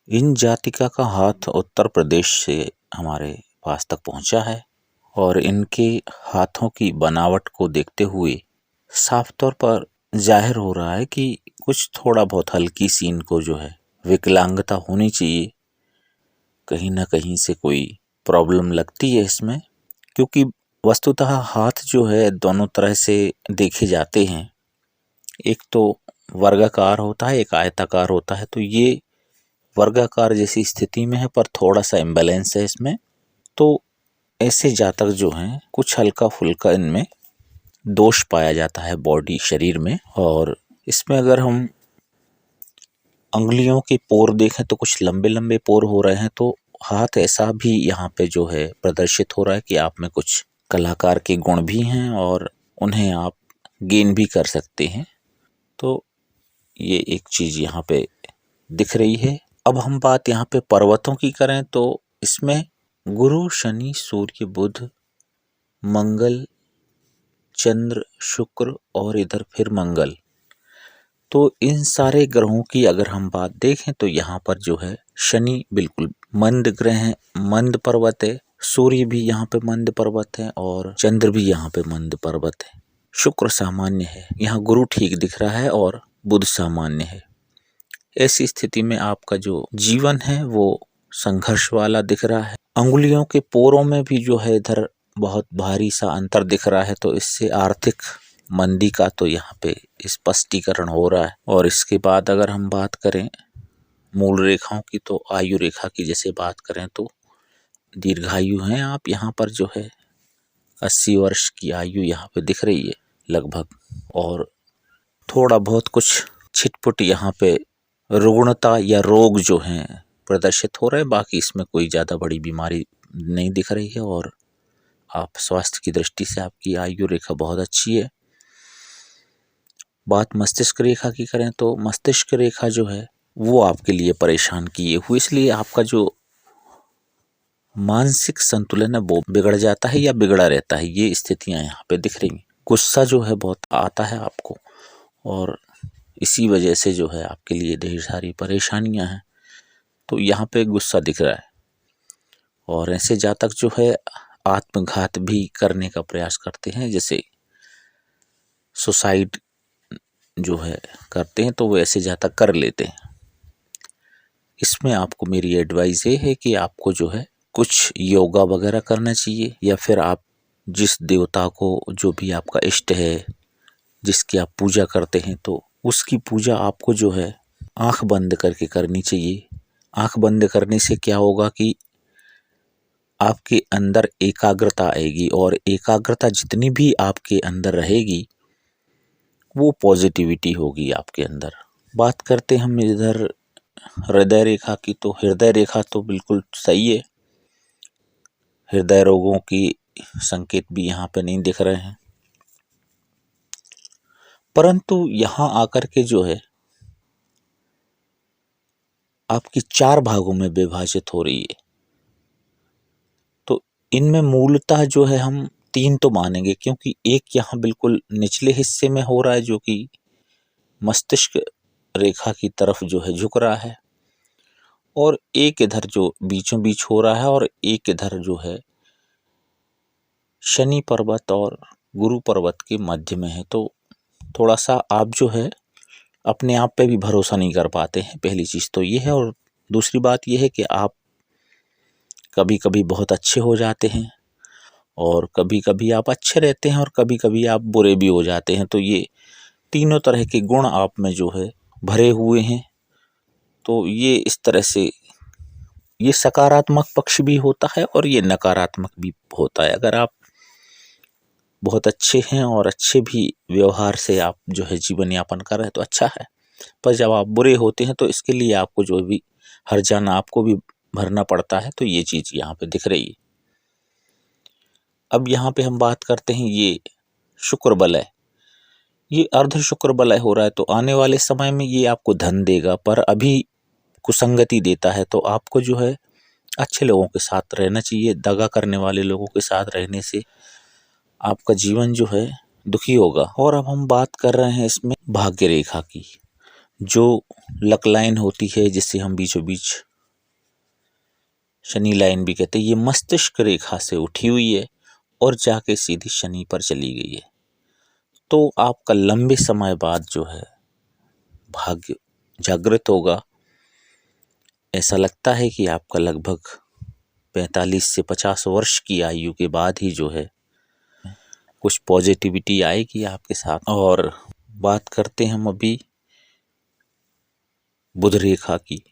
इन जातिका का हाथ उत्तर प्रदेश से हमारे पास तक पहुंचा है और इनके हाथों की बनावट को देखते हुए साफ तौर पर जाहिर हो रहा है कि कुछ थोड़ा बहुत हल्की सी इनको जो है विकलांगता होनी चाहिए। कहीं ना कहीं से कोई प्रॉब्लम लगती है इसमें, क्योंकि वस्तुतः हाथ जो है दोनों तरह से देखे जाते हैं। एक तो वर्गाकार होता है, एक आयताकार होता है। तो ये वर्गाकार जैसी स्थिति में है, पर थोड़ा सा इम्बैलेंस है इसमें। तो ऐसे जातक जो हैं कुछ हल्का फुल्का इनमें दोष पाया जाता है बॉडी शरीर में। और इसमें अगर हम अंगुलियों के पोर देखें तो कुछ लंबे लंबे पोर हो रहे हैं। तो हाथ ऐसा भी यहाँ पे जो है प्रदर्शित हो रहा है कि आप में कुछ कलाकार के गुण भी हैं और उन्हें आप गेन भी कर सकते हैं। तो ये एक चीज यहाँ पे दिख रही है। अब हम बात यहाँ पे पर्वतों की करें तो इसमें गुरु, शनि, सूर्य, बुध, मंगल, चंद्र, शुक्र और इधर फिर मंगल। तो इन सारे ग्रहों की अगर हम बात देखें तो यहाँ पर जो है शनि बिल्कुल मंद ग्रह है, मंद पर्वत है। सूर्य भी यहाँ पे मंद पर्वत है और चंद्र भी यहाँ पे मंद पर्वत है। शुक्र सामान्य है, यहाँ गुरु ठीक दिख रहा है और बुध सामान्य है। ऐसी स्थिति में आपका जो जीवन है वो संघर्ष वाला दिख रहा है। अंगुलियों के पोरों में भी जो है इधर बहुत भारी सा अंतर दिख रहा है। तो इससे आर्थिक मंदी का तो यहाँ पे स्पष्टीकरण हो रहा है। और इसके बाद अगर हम बात करें मूल रेखाओं की तो आयु रेखा की जैसे बात करें तो दीर्घायु हैं आप। यहाँ पर जो है 80 वर्ष की आयु यहाँ पे दिख रही है लगभग। और थोड़ा बहुत कुछ छिटपुट यहाँ पे रुग्णता या रोग जो हैं प्रदर्शित हो रहे हैं। बाकी इसमें कोई ज़्यादा बड़ी बीमारी नहीं दिख रही है और आप स्वास्थ्य की दृष्टि से आपकी आयु रेखा बहुत अच्छी है। बात मस्तिष्क रेखा की करें तो मस्तिष्क रेखा जो है वो आपके लिए परेशान किए हुए, इसलिए आपका जो मानसिक संतुलन है वो बिगड़ जाता है या बिगड़ा रहता है। ये स्थितियां यहाँ पे दिख रही हैं। गुस्सा जो है बहुत आता है आपको और इसी वजह से जो है आपके लिए ढेर सारी परेशानियां हैं। तो यहाँ पे गुस्सा दिख रहा है। और ऐसे जातक जो है आत्मघात भी करने का प्रयास करते हैं, जैसे सुसाइड जो है करते हैं, तो वो ऐसे जातक कर लेते हैं। इसमें आपको मेरी एडवाइस ये है कि आपको जो है कुछ योगा वगैरह करना चाहिए, या फिर आप जिस देवता को, जो भी आपका इष्ट है, जिसकी आप पूजा करते हैं, तो उसकी पूजा आपको जो है आंख बंद करके करनी चाहिए। आंख बंद करने से क्या होगा कि आपके अंदर एकाग्रता आएगी और एकाग्रता जितनी भी आपके अंदर रहेगी वो पॉजिटिविटी होगी आपके अंदर। बात करते हम इधर हृदय रेखा की, तो हृदय रेखा तो बिल्कुल सही है। हृदय रोगों की संकेत भी यहाँ पे नहीं दिख रहे हैं, परंतु यहाँ आकर के जो है आपकी 4 भागों में विभाजित हो रही है। तो इनमें मूलतः जो है हम 3 तो मानेंगे, क्योंकि एक यहाँ बिल्कुल निचले हिस्से में हो रहा है जो कि मस्तिष्क रेखा की तरफ जो है झुक रहा है, और एक इधर जो बीचों बीच हो रहा है, और एक इधर जो है शनि पर्वत और गुरु पर्वत के मध्य में है। तो थोड़ा सा आप जो है अपने आप पे भी भरोसा नहीं कर पाते हैं, पहली चीज तो ये है। और दूसरी बात ये है कि आप कभी कभी बहुत अच्छे हो जाते हैं और कभी कभी आप अच्छे रहते हैं और कभी कभी आप बुरे भी हो जाते हैं। तो ये तीनों तरह के गुण आप में जो है भरे हुए हैं। तो ये इस तरह से ये सकारात्मक पक्ष भी होता है और ये नकारात्मक भी होता है। अगर आप बहुत अच्छे हैं और अच्छे भी व्यवहार से आप जो है जीवन यापन कर रहे हैं तो अच्छा है, पर जब आप बुरे होते हैं तो इसके लिए आपको जो भी हर्जाना आपको भी भरना पड़ता है। तो ये चीज यहाँ पे दिख रही है। अब यहाँ पे हम बात करते हैं ये शुक्र बलय, ये अर्ध शुक्र बलय हो रहा है। तो आने वाले समय में ये आपको धन देगा, पर अभी कुसंगति देता है। तो आपको जो है अच्छे लोगों के साथ रहना चाहिए। दगा करने वाले लोगों के साथ रहने से आपका जीवन जो है दुखी होगा। और अब हम बात कर रहे हैं इसमें भाग्य रेखा की, जो लक लाइन होती है जिससे हम बीचों बीच शनि लाइन भी कहते हैं, ये मस्तिष्क रेखा से उठी हुई है और जाके सीधी शनि पर चली गई है। तो आपका लंबे समय बाद जो है भाग्य जागृत होगा। ऐसा लगता है कि आपका लगभग 45 से 50 वर्ष की आयु के बाद ही जो है कुछ पॉजिटिविटी आएगी आपके साथ। और बात करते हैं हम अभी बुध रेखा की,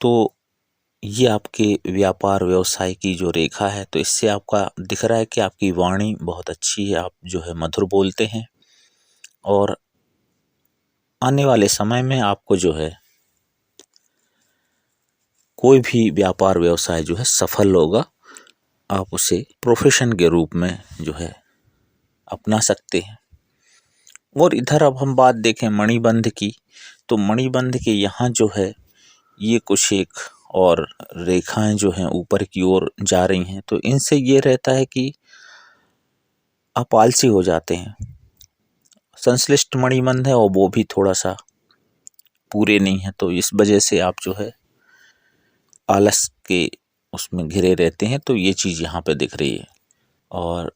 तो ये आपके व्यापार व्यवसाय की जो रेखा है, तो इससे आपका दिख रहा है कि आपकी वाणी बहुत अच्छी है, आप जो है मधुर बोलते हैं और आने वाले समय में आपको जो है कोई भी व्यापार व्यवसाय जो है सफल होगा। आप उसे प्रोफेशन के रूप में जो है अपना सकते हैं। और इधर अब हम बात देखें मणिबंध की, तो मणिबंध के यहाँ जो है ये कुछ एक और रेखाएं जो हैं ऊपर की ओर जा रही हैं, तो इनसे ये रहता है कि आप आलसी हो जाते हैं। संश्लिष्ट मणिबंध है और वो भी थोड़ा सा पूरे नहीं है, तो इस वजह से आप जो है आलस के उसमें घिरे रहते हैं। तो ये चीज़ यहाँ पे दिख रही है। और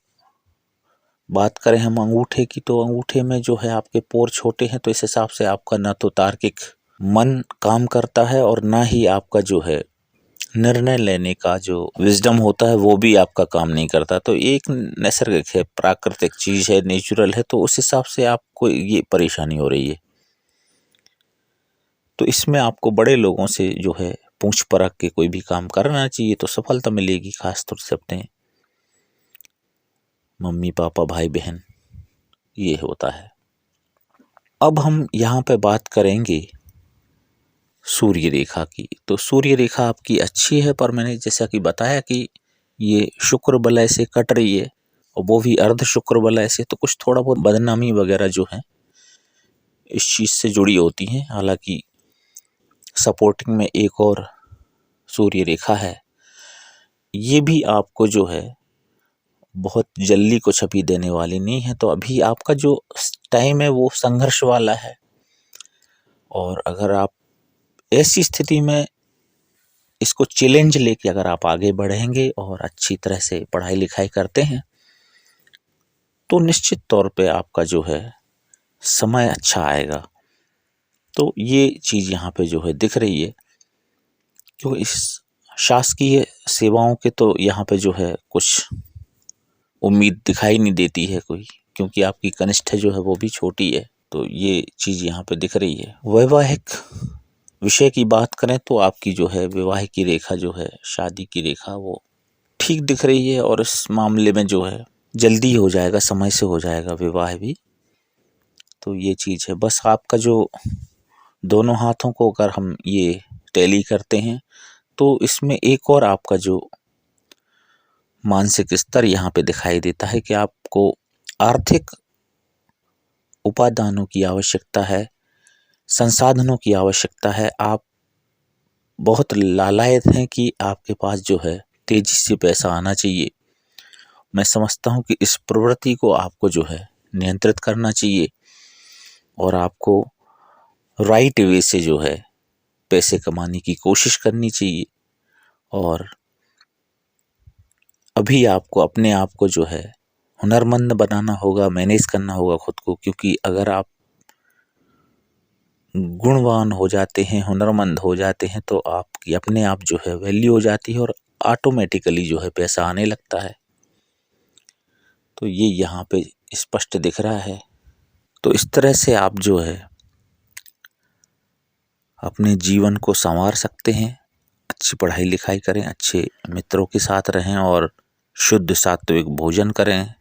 बात करें हम अंगूठे की, तो अंगूठे में जो है आपके पोर छोटे हैं, तो इस हिसाब से आपका न तो तार्किक मन काम करता है और ना ही आपका जो है निर्णय लेने का जो विजडम होता है वो भी आपका काम नहीं करता। तो एक नैसर्गिक है, प्राकृतिक चीज है, नेचुरल है, तो उस हिसाब से आपको ये परेशानी हो रही है। तो इसमें आपको बड़े लोगों से जो है पूछ परख के कोई भी काम करना चाहिए, तो सफलता मिलेगी। खासतौर से अपने मम्मी पापा भाई बहन, ये होता है। अब हम यहाँ पे बात करेंगे सूर्य रेखा की। तो सूर्य रेखा आपकी अच्छी है, पर मैंने जैसा कि बताया कि ये शुक्र बलय से कट रही है और वो भी अर्ध शुक्र बलय से, तो कुछ थोड़ा बहुत बदनामी वगैरह जो है इस चीज से जुड़ी होती हैं। हालांकि सपोर्टिंग में एक और सूर्य रेखा है, ये भी आपको जो है बहुत जल्दी कुछ अभी देने वाली नहीं है। तो अभी आपका जो टाइम है वो संघर्ष वाला है। और अगर आप ऐसी स्थिति में इसको चैलेंज लेके अगर आप आगे बढ़ेंगे और अच्छी तरह से पढ़ाई लिखाई करते हैं, तो निश्चित तौर पे आपका जो है समय अच्छा आएगा। तो ये चीज यहाँ पे जो है दिख रही है। क्योंकि इस शासकीय सेवाओं के तो यहाँ पे जो है कुछ उम्मीद दिखाई नहीं देती है कोई, क्योंकि आपकी कनिष्ठ जो है वो भी छोटी है। तो ये चीज यहाँ पे दिख रही है। वैवाहिक विषय की बात करें तो आपकी जो है विवाह की रेखा जो है, शादी की रेखा, वो ठीक दिख रही है और इस मामले में जो है जल्दी हो जाएगा, समय से हो जाएगा विवाह भी। तो ये चीज है। बस आपका जो दोनों हाथों को अगर हम ये टैली करते हैं, तो इसमें एक और आपका जो मानसिक स्तर यहाँ पे दिखाई देता है कि आपको आर्थिक उपादानों की आवश्यकता है, संसाधनों की आवश्यकता है। आप बहुत लालायत हैं कि आपके पास जो है तेजी से पैसा आना चाहिए। मैं समझता हूँ कि इस प्रवृत्ति को आपको जो है नियंत्रित करना चाहिए और आपको राइट वे से जो है पैसे कमाने की कोशिश करनी चाहिए। और अभी आपको अपने आप को जो है हुनरमंद बनाना होगा, मैनेज करना होगा खुद को। क्योंकि अगर आप गुणवान हो जाते हैं, हुनरमंद हो जाते हैं, तो आपकी अपने आप जो है वैल्यू हो जाती है और ऑटोमेटिकली जो है पैसा आने लगता है। तो ये यहाँ पे स्पष्ट दिख रहा है। तो इस तरह से आप जो है अपने जीवन को संवार सकते हैं। अच्छी पढ़ाई लिखाई करें, अच्छे मित्रों के साथ रहें और शुद्ध सात्विक भोजन करें,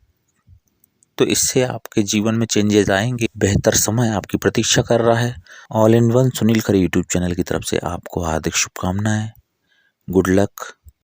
तो इससे आपके जीवन में चेंजेस आएंगे। बेहतर समय आपकी प्रतीक्षा कर रहा है। All in one Sunil Khare YouTube channel की तरफ से आपको हार्दिक शुभकामनाएं। Good luck.